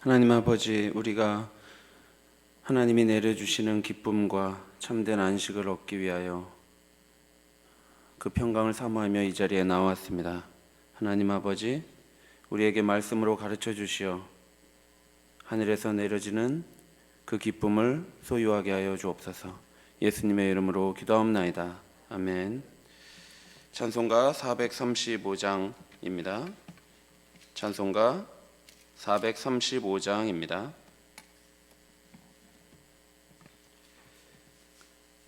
하나님 아버지, 우리가 하나님이 내려주시는 기쁨과 참된 안식을 얻기 위하여 그 평강을 사모하며 이 자리에 나왔습니다. 하나님 아버지, 우리에게 말씀으로 가르쳐 주시어 하늘에서 내려지는 그 기쁨을 소유하게 하여 주옵소서. 예수님의 이름으로 기도하옵나이다. 아멘. 찬송가 435장입니다. 찬송가 435장입니다.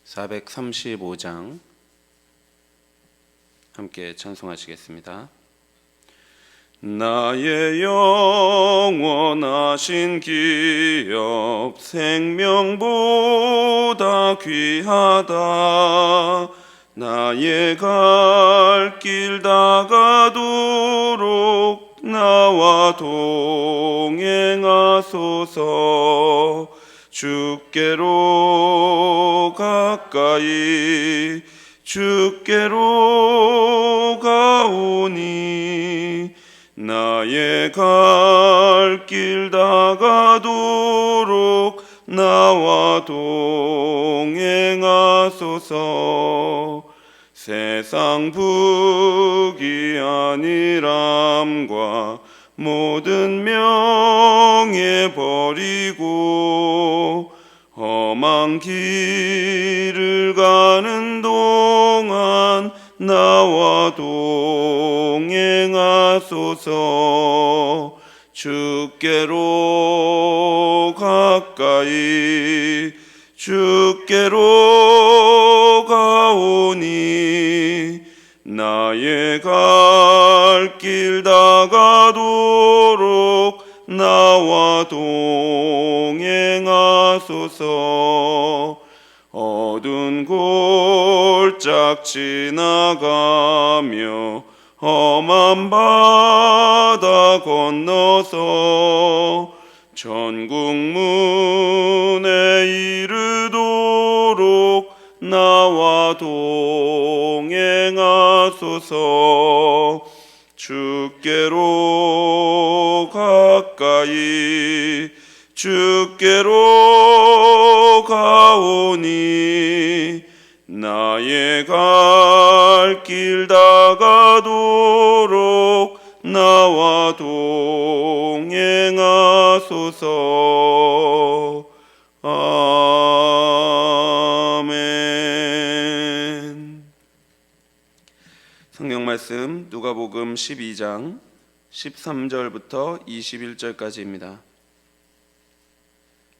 435장 함께 찬송하시겠습니다. 나의 영원하신 기업 생명보다 귀하다. 나의 갈 길 다가도록 나와 동행하소서. 주께로 가까이 주께로 가오니 나의 갈 길 다가도록 나와 동행하소서. 세상 부귀 아니람과 모든 명예 버리고 험한 길을 가는 동안 나와 동행하소서. 주께로 가까이 주께로 가오니 나의 갈 길 다가도록 나와 동행하소서. 어두운 골짝 지나가며 험한 바다 건너서 천국 문에 이르도록 나와 동행하소서. 주께로 가까이 주께로 가오니 나의 갈 길 다가도록 나와 동행하소서. 아멘. 성경 말씀 누가복음 12장 13절부터 21절까지입니다.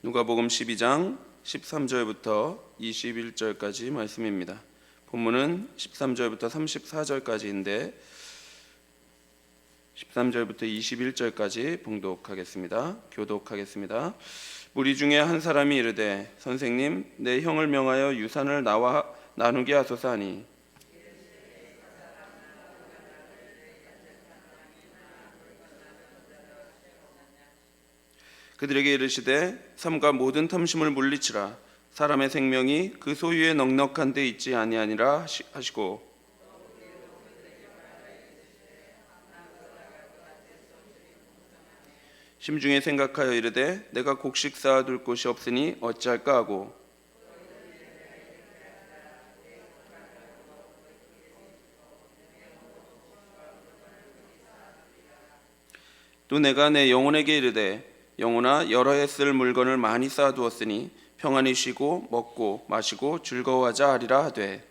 누가복음 12장 13절부터 21절까지 말씀입니다. 본문은 13절부터 34절까지인데 13절부터 21절까지 교독하겠습니다. 무리 중에 한 사람이 이르되 선생님, 내 형을 명하여 유산을 나와 나누게 하소서 하니 그들에게 이르시되 삼가 모든 탐심을 물리치라. 사람의 생명이 그 소유에 넉넉한 데 있지 아니하니라 하시고 심중에 생각하여 이르되 내가 곡식 쌓아둘 곳이 없으니 어찌할까 하고 또 내가 내 영혼에게 이르되 영혼아, 여러 해 쓸 물건을 많이 쌓아두었으니 평안히 쉬고 먹고 마시고 즐거워하자 하리라 하되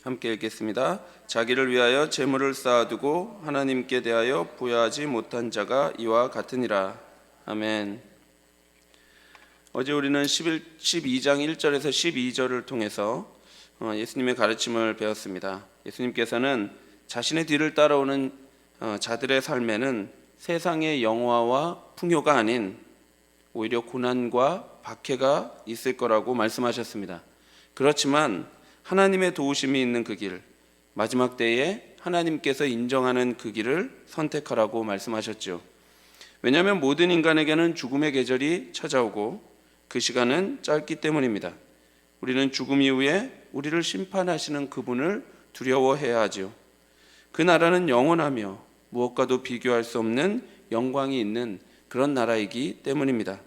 함께 읽겠습니다. 자기를 위하여 재물을 쌓아두고 하나님께 대하여 부여하지 못한 자가 이와 같으니라. 아멘. 어제 우리는 12장 1절에서 12절을 통해서 예수님의 가르침을 배웠습니다. 예수님께서는 자신의 뒤를 따라오는 자들의 삶에는 세상의 영화와 풍요가 아닌 오히려 고난과 박해가 있을 거라고 말씀하셨습니다. 그렇지만 하나님의 도우심이 있는 그 길, 마지막 때에 하나님께서 인정하는 그 길을 선택하라고 말씀하셨죠. 왜냐하면 모든 인간에게는 죽음의 계절이 찾아오고 그 시간은 짧기 때문입니다. 우리는 죽음 이후에 우리를 심판하시는 그분을 두려워해야 하지요. 그 나라는 영원하며 무엇과도 비교할 수 없는 영광이 있는 그런 나라이기 때문입니다.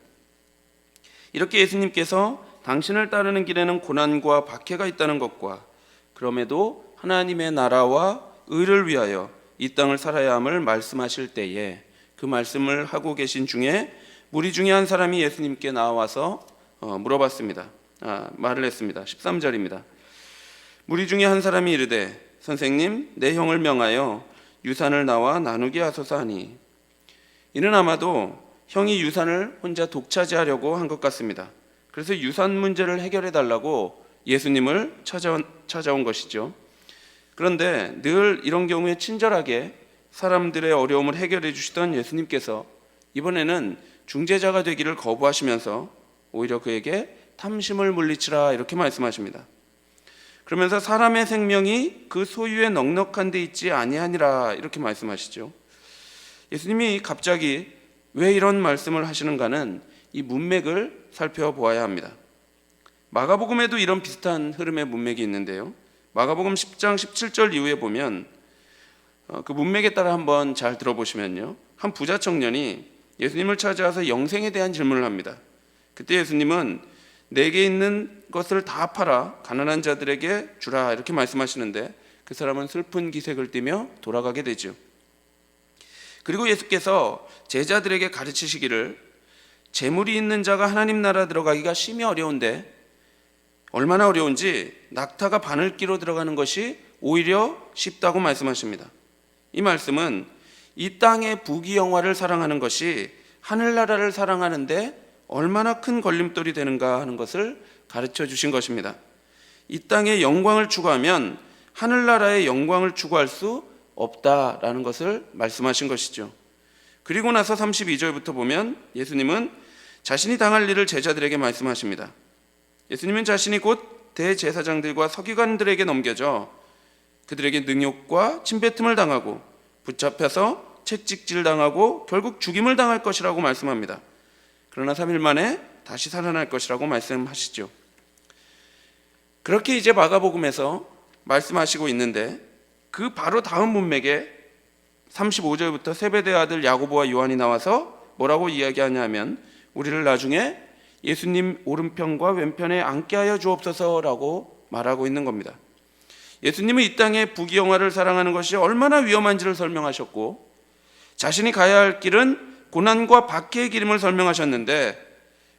이렇게 예수님께서 당신을 따르는 길에는 고난과 박해가 있다는 것과 그럼에도 하나님의 나라와 의를 위하여 이 땅을 살아야 함을 말씀하실 때에 그 말씀을 하고 계신 중에 무리 중에 한 사람이 예수님께 나와서 말을 했습니다. 13절입니다. 무리 중에 한 사람이 이르되 선생님 내 형을 명하여 유산을 나와 나누게 하소서 하니, 이는 아마도 형이 유산을 혼자 독차지하려고 한 것 같습니다. 그래서 유산 문제를 해결해 달라고 예수님을 찾아온 것이죠. 그런데 늘 이런 경우에 친절하게 사람들의 어려움을 해결해 주시던 예수님께서 이번에는 중재자가 되기를 거부하시면서 오히려 그에게 탐심을 물리치라 이렇게 말씀하십니다. 그러면서 사람의 생명이 그 소유에 넉넉한 데 있지 아니하니라 이렇게 말씀하시죠. 예수님이 갑자기 왜 이런 말씀을 하시는가는 이 문맥을 살펴보아야 합니다. 마가복음에도 이런 비슷한 흐름의 문맥이 있는데요. 마가복음 10장 17절 이후에 보면 그 문맥에 따라 한번 잘 들어보시면요, 한 부자 청년이 예수님을 찾아와서 영생에 대한 질문을 합니다. 그때 예수님은 내게 있는 것을 다 팔아 가난한 자들에게 주라 이렇게 말씀하시는데 그 사람은 슬픈 기색을 띠며 돌아가게 되죠. 그리고 예수께서 제자들에게 가르치시기를 재물이 있는 자가 하나님 나라 들어가기가 심히 어려운데, 얼마나 어려운지 낙타가 바늘기로 들어가는 것이 오히려 쉽다고 말씀하십니다. 이 말씀은 이 땅의 부귀영화를 사랑하는 것이 하늘나라를 사랑하는데 얼마나 큰 걸림돌이 되는가 하는 것을 가르쳐 주신 것입니다. 이 땅의 영광을 추구하면 하늘나라의 영광을 추구할 수 없다라는 것을 말씀하신 것이죠. 그리고 나서 32절부터 보면 예수님은 자신이 당할 일을 제자들에게 말씀하십니다. 예수님은 자신이 곧 대제사장들과 서기관들에게 넘겨져 그들에게 능욕과 침뱉음을 당하고 붙잡혀서 채찍질 당하고 결국 죽임을 당할 것이라고 말씀합니다. 그러나 3일 만에 다시 살아날 것이라고 말씀하시죠. 그렇게 이제 마가복음에서 말씀하시고 있는데 그 바로 다음 문맥에 35절부터 세베대의 아들 야고보와 요한이 나와서 뭐라고 이야기하냐면 우리를 나중에 예수님 오른편과 왼편에 앉게 하여 주옵소서라고 말하고 있는 겁니다. 예수님은 이 땅의 부귀영화를 사랑하는 것이 얼마나 위험한지를 설명하셨고 자신이 가야 할 길은 고난과 박해의 길임을 설명하셨는데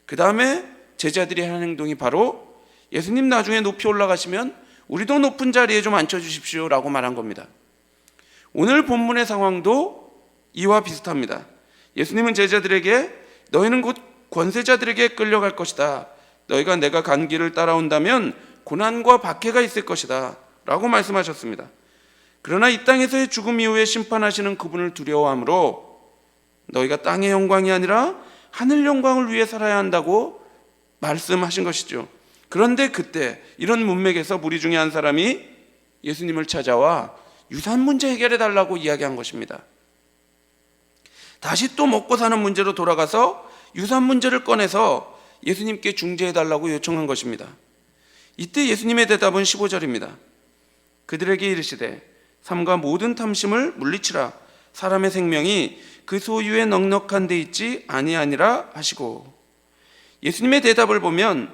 그 다음에 제자들이 하는 행동이 바로 예수님 나중에 높이 올라가시면 우리도 높은 자리에 좀 앉혀주십시오 라고 말한 겁니다. 오늘 본문의 상황도 이와 비슷합니다. 예수님은 제자들에게 너희는 곧 권세자들에게 끌려갈 것이다. 너희가 내가 간 길을 따라온다면 고난과 박해가 있을 것이다 라고 말씀하셨습니다. 그러나 이 땅에서의 죽음 이후에 심판하시는 그분을 두려워하므로 너희가 땅의 영광이 아니라 하늘 영광을 위해 살아야 한다고 말씀하신 것이죠. 그런데 그때 이런 문맥에서 무리 중에 한 사람이 예수님을 찾아와 유산 문제 해결해 달라고 이야기한 것입니다. 다시 또 먹고 사는 문제로 돌아가서 유산 문제를 꺼내서 예수님께 중재해 달라고 요청한 것입니다. 이때 예수님의 대답은 15절입니다. 그들에게 이르시되 삼가 모든 탐심을 물리치라. 사람의 생명이 그 소유에 넉넉한 데 있지 아니하니라 하시고, 예수님의 대답을 보면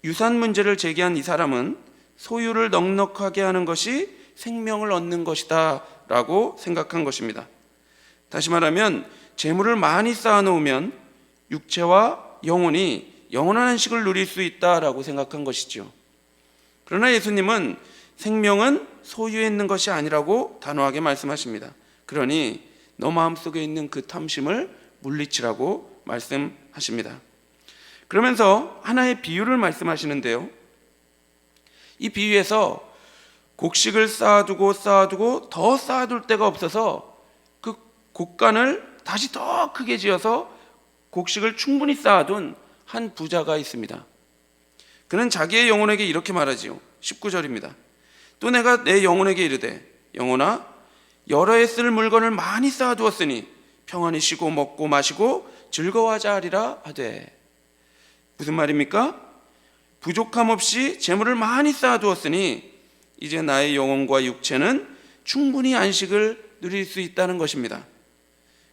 유산 문제를 제기한 이 사람은 소유를 넉넉하게 하는 것이 생명을 얻는 것이다 라고 생각한 것입니다. 다시 말하면 재물을 많이 쌓아놓으면 육체와 영혼이 영원한 안식을 누릴 수 있다라고 생각한 것이죠. 그러나 예수님은 생명은 소유에 있는 것이 아니라고 단호하게 말씀하십니다. 그러니 너 마음속에 있는 그 탐심을 물리치라고 말씀하십니다. 그러면서 하나의 비유를 말씀하시는데요, 이 비유에서 곡식을 쌓아두고 더 쌓아둘 데가 없어서 그 곡간을 다시 더 크게 지어서 곡식을 충분히 쌓아둔 한 부자가 있습니다. 그는 자기의 영혼에게 이렇게 말하지요. 19절입니다. 또 내가 내 영혼에게 이르되 영혼아 여러 해 쓸 물건을 많이 쌓아두었으니 평안히 쉬고 먹고 마시고 즐거워하자 하리라 하되. 무슨 말입니까? 부족함 없이 재물을 많이 쌓아두었으니 이제 나의 영혼과 육체는 충분히 안식을 누릴 수 있다는 것입니다.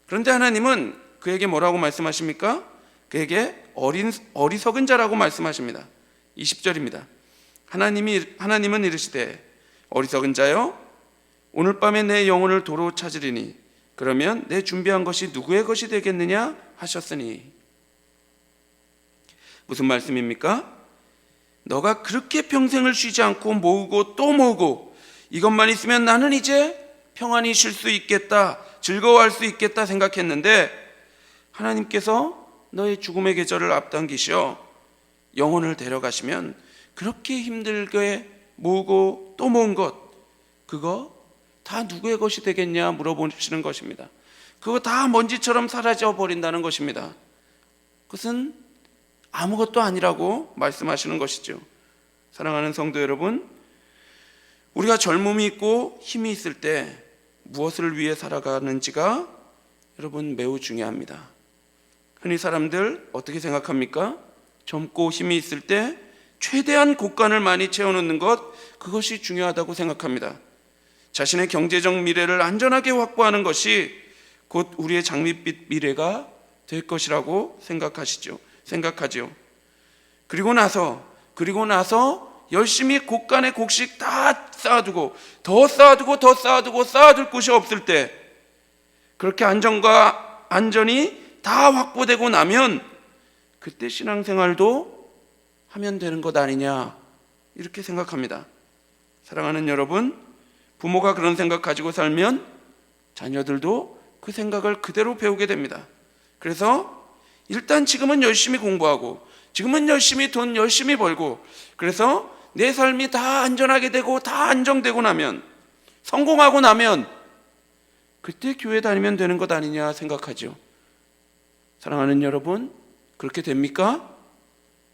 그런데 하나님은 그에게 뭐라고 말씀하십니까? 그에게 어리석은 자라고 말씀하십니다. 20절입니다. 하나님은 이르시되 어리석은 자여, 오늘 밤에 내 영혼을 도로 찾으리니 그러면 내 준비한 것이 누구의 것이 되겠느냐 하셨으니. 무슨 말씀입니까? 너가 그렇게 평생을 쉬지 않고 모으고 또 모으고 이것만 있으면 나는 이제 평안히 쉴 수 있겠다, 즐거워할 수 있겠다 생각했는데 하나님께서 너의 죽음의 계절을 앞당기셔 영혼을 데려가시면 그렇게 힘들게 모으고 또 모은 것, 그거 다 누구의 것이 되겠냐 물어보시는 것입니다. 그거 다 먼지처럼 사라져 버린다는 것입니다. 그것은 아무것도 아니라고 말씀하시는 것이죠. 사랑하는 성도 여러분, 우리가 젊음이 있고 힘이 있을 때 무엇을 위해 살아가는지가 여러분 매우 중요합니다. 흔히 사람들 어떻게 생각합니까? 젊고 힘이 있을 때 최대한 곳간을 많이 채워놓는 것, 그것이 중요하다고 생각합니다. 자신의 경제적 미래를 안전하게 확보하는 것이 곧 우리의 장밋빛 미래가 될 것이라고 생각하죠. 그리고 나서 열심히 곳간에 곡식 다 쌓아두고 더 쌓아둘 곳이 없을 때, 그렇게 안전이 다 확보되고 나면 그때 신앙생활도 하면 되는 것 아니냐, 이렇게 생각합니다. 사랑하는 여러분, 부모가 그런 생각 가지고 살면 자녀들도 그 생각을 그대로 배우게 됩니다. 그래서 일단 지금은 열심히 공부하고 지금은 돈 열심히 벌고, 그래서 내 삶이 다 안전하게 되고 다 안정되고 나면, 성공하고 나면 그때 교회 다니면 되는 것 아니냐 생각하죠. 사랑하는 여러분, 그렇게 됩니까?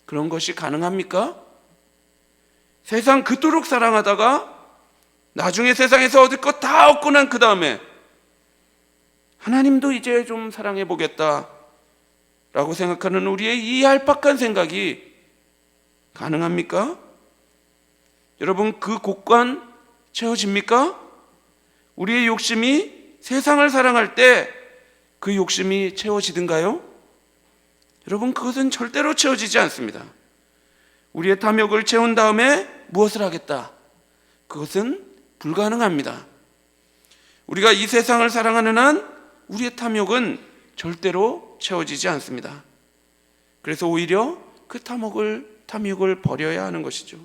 그런 것이 가능합니까? 세상 그토록 사랑하다가 나중에 세상에서 얻을 것 다 얻고 난 그 다음에 하나님도 이제 좀 사랑해 보겠다 라고 생각하는 우리의 이 얄팍한 생각이 가능합니까? 여러분, 그 곳간 채워집니까? 우리의 욕심이 세상을 사랑할 때 그 욕심이 채워지든가요? 여러분, 그것은 절대로 채워지지 않습니다. 우리의 탐욕을 채운 다음에 무엇을 하겠다? 그것은 불가능합니다. 우리가 이 세상을 사랑하는 한 우리의 탐욕은 절대로 채워지지 않습니다. 그래서 오히려 그 탐욕을 버려야 하는 것이죠.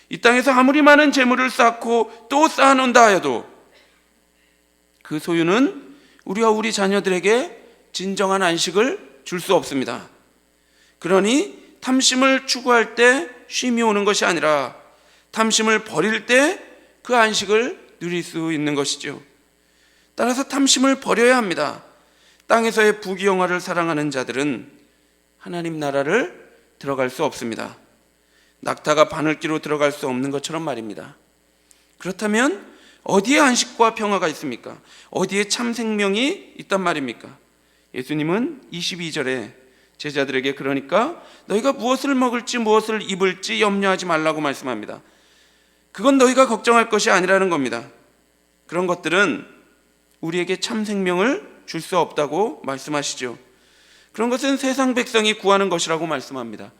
이 땅에서 아무리 많은 재물을 쌓고 또 쌓아놓는다 하여도 그 소유는 우리와 우리 자녀들에게 진정한 안식을 줄 수 없습니다. 그러니 탐심을 추구할 때 쉼이 오는 것이 아니라 탐심을 버릴 때 그 안식을 누릴 수 있는 것이죠. 따라서 탐심을 버려야 합니다. 땅에서의 부귀영화를 사랑하는 자들은 하나님 나라를 들어갈 수 없습니다. 낙타가 바늘기로 들어갈 수 없는 것처럼 말입니다. 그렇다면 어디에 안식과 평화가 있습니까? 어디에 참 생명이 있단 말입니까? 예수님은 22절에 제자들에게 그러니까 너희가 무엇을 먹을지 무엇을 입을지 염려하지 말라고 말씀합니다. 그건 너희가 걱정할 것이 아니라는 겁니다. 그런 것들은 우리에게 참 생명을 줄 수 없다고 말씀하시죠. 그런 것은 세상 백성이 구하는 것이라고 말씀합니다.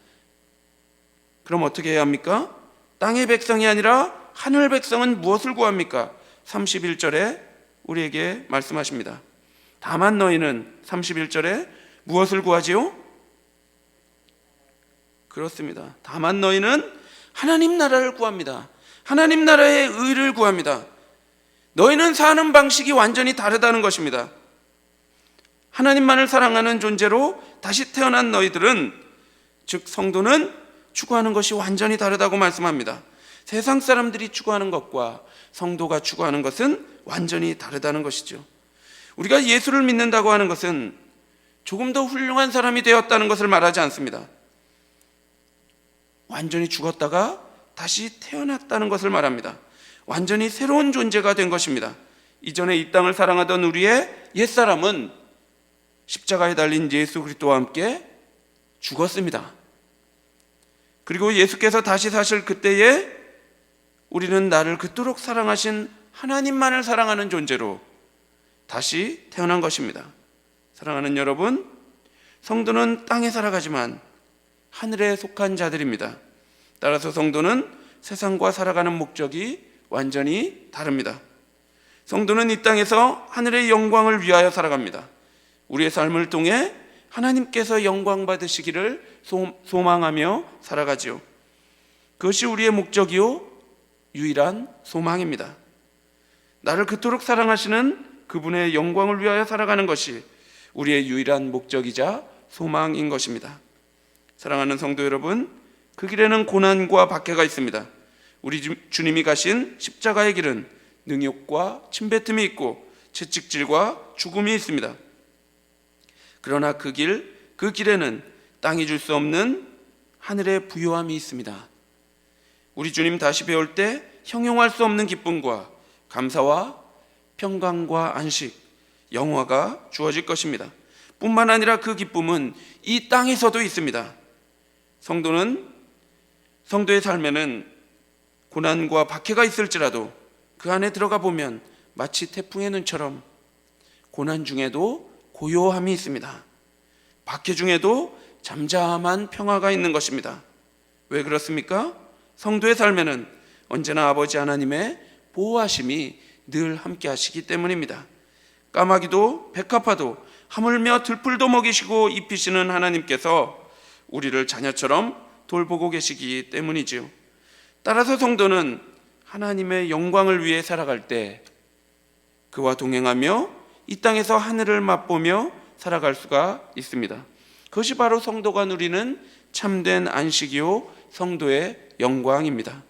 그럼 어떻게 해야 합니까? 땅의 백성이 아니라 하늘 백성은 무엇을 구합니까? 31절에 우리에게 말씀하십니다. 다만 너희는 31절에 무엇을 구하지요? 그렇습니다. 다만 너희는 하나님 나라를 구합니다. 하나님 나라의 의를 구합니다. 너희는 사는 방식이 완전히 다르다는 것입니다. 하나님만을 사랑하는 존재로 다시 태어난 너희들은, 즉 성도는 추구하는 것이 완전히 다르다고 말씀합니다. 세상 사람들이 추구하는 것과 성도가 추구하는 것은 완전히 다르다는 것이죠. 우리가 예수를 믿는다고 하는 것은 조금 더 훌륭한 사람이 되었다는 것을 말하지 않습니다. 완전히 죽었다가 다시 태어났다는 것을 말합니다. 완전히 새로운 존재가 된 것입니다. 이전에 이 땅을 사랑하던 우리의 옛사람은 십자가에 달린 예수 그리스도와 함께 죽었습니다. 그리고 예수께서 다시 사실 그때에 우리는 나를 그토록 사랑하신 하나님만을 사랑하는 존재로 다시 태어난 것입니다. 사랑하는 여러분, 성도는 땅에 살아가지만 하늘에 속한 자들입니다. 따라서 성도는 세상과 살아가는 목적이 완전히 다릅니다. 성도는 이 땅에서 하늘의 영광을 위하여 살아갑니다. 우리의 삶을 통해 하나님께서 영광 받으시기를 소망하며 살아가지요. 그것이 우리의 목적이요 유일한 소망입니다. 나를 그토록 사랑하시는 그분의 영광을 위하여 살아가는 것이 우리의 유일한 목적이자 소망인 것입니다. 사랑하는 성도 여러분, 그 길에는 고난과 박해가 있습니다. 우리 주님이 가신 십자가의 길은 능욕과 침뱉음이 있고 채찍질과 죽음이 있습니다. 그러나 그 길에는 땅이 줄 수 없는 하늘의 부요함이 있습니다. 우리 주님 다시 배울 때 형용할 수 없는 기쁨과 감사와 평강과 안식, 영화가 주어질 것입니다. 뿐만 아니라 그 기쁨은 이 땅에서도 있습니다. 성도의 삶에는 고난과 박해가 있을지라도 그 안에 들어가 보면 마치 태풍의 눈처럼 고난 중에도 고요함이 있습니다. 박해 중에도 잠잠한 평화가 있는 것입니다. 왜 그렇습니까? 성도의 삶에는 언제나 아버지 하나님의 보호하심이 늘 함께 하시기 때문입니다. 까마귀도 백합화도 하물며 들풀도 먹이시고 입히시는 하나님께서 우리를 자녀처럼 돌보고 계시기 때문이지요. 따라서 성도는 하나님의 영광을 위해 살아갈 때 그와 동행하며 이 땅에서 하늘을 맛보며 살아갈 수가 있습니다. 그것이 바로 성도가 누리는 참된 안식이요 성도의 영광입니다.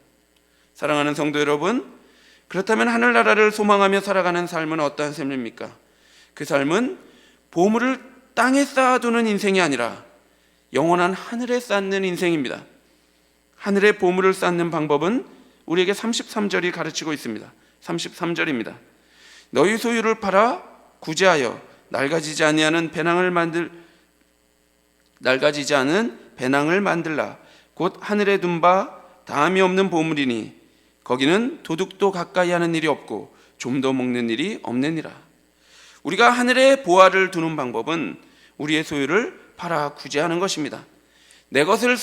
사랑하는 성도 여러분, 그렇다면 하늘나라를 소망하며 살아가는 삶은 어떠한 삶입니까? 그 삶은 보물을 땅에 쌓아두는 인생이 아니라 영원한 하늘에 쌓는 인생입니다. 하늘의 보물을 쌓는 방법은 우리에게 33절이 가르치고 있습니다. 33절입니다. 너희 소유를 팔아 구제하여 낡아지지 않은 배낭을 만들라. 곧 하늘에 둔 바 다함이 없는 보물이니 거기는 도둑도 가까이 하는 일이 없고 좀도 먹는 일이 없느니라. 우리가 하늘에 보화를 두는 방법은 우리의 소유를 팔아 구제하는 것입니다. 내 것을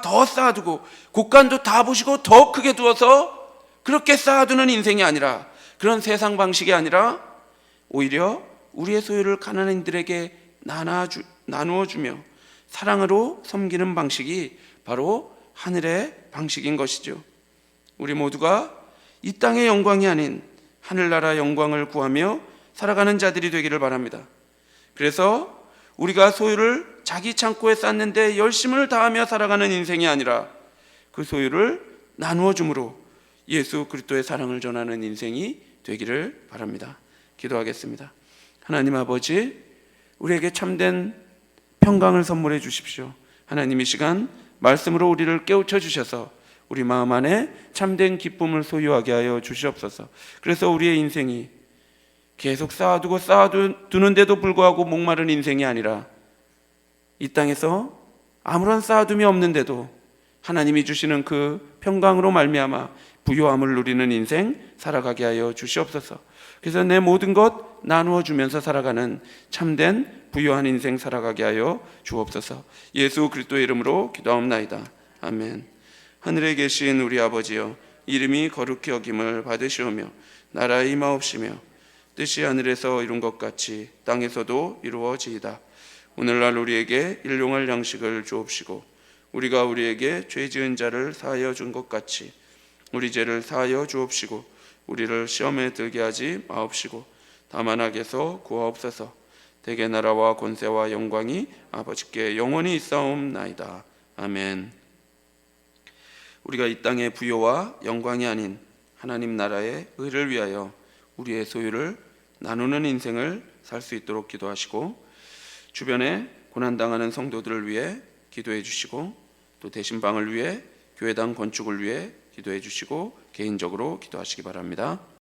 더 쌓아두고 곳간도 다 보시고 더 크게 두어서 그렇게 쌓아두는 인생이 아니라, 그런 세상 방식이 아니라 오히려 우리의 소유를 가난인들에게 나누어 주며 사랑으로 섬기는 방식이 바로 하늘의 방식인 것이죠. 우리 모두가 이 땅의 영광이 아닌 하늘나라 영광을 구하며 살아가는 자들이 되기를 바랍니다. 그래서 우리가 소유를 자기 창고에 쌓는데 열심을 다하며 살아가는 인생이 아니라 그 소유를 나누어 줌으로 예수 그리스도의 사랑을 전하는 인생이 되기를 바랍니다. 기도하겠습니다. 하나님 아버지, 우리에게 참된 평강을 선물해 주십시오. 하나님, 이 시간 말씀으로 우리를 깨우쳐 주셔서 우리 마음 안에 참된 기쁨을 소유하게 하여 주시옵소서. 그래서 우리의 인생이 계속 쌓아두는데도 불구하고 목마른 인생이 아니라 이 땅에서 아무런 쌓아둠이 없는데도 하나님이 주시는 그 평강으로 말미암아 부요함을 누리는 인생 살아가게 하여 주시옵소서. 그래서 내 모든 것 나누어 주면서 살아가는 참된 부요한 인생 살아가게 하여 주옵소서. 예수 그리스도의 이름으로 기도하옵나이다. 아멘. 하늘에 계신 우리 아버지여, 이름이 거룩히 여김을 받으시오며 나라의 임하옵시며 뜻이 하늘에서 이룬 것 같이 땅에서도 이루어지이다. 오늘날 우리에게 일용할 양식을 주옵시고 우리가 우리에게 죄 지은 자를 사하여 준 것 같이 우리 죄를 사하여 주옵시고 우리를 시험에 들게 하지 마옵시고 다만 악에서 구하옵소서. 대개 나라와 권세와 영광이 아버지께 영원히 있사옵나이다. 아멘. 우리가 이 땅의 부요와 영광이 아닌 하나님 나라의 의를 위하여 우리의 소유를 나누는 인생을 살 수 있도록 기도하시고, 주변에 고난당하는 성도들을 위해 기도해 주시고, 또 대신방을 위해, 교회당 건축을 위해 기도해 주시고 개인적으로 기도하시기 바랍니다.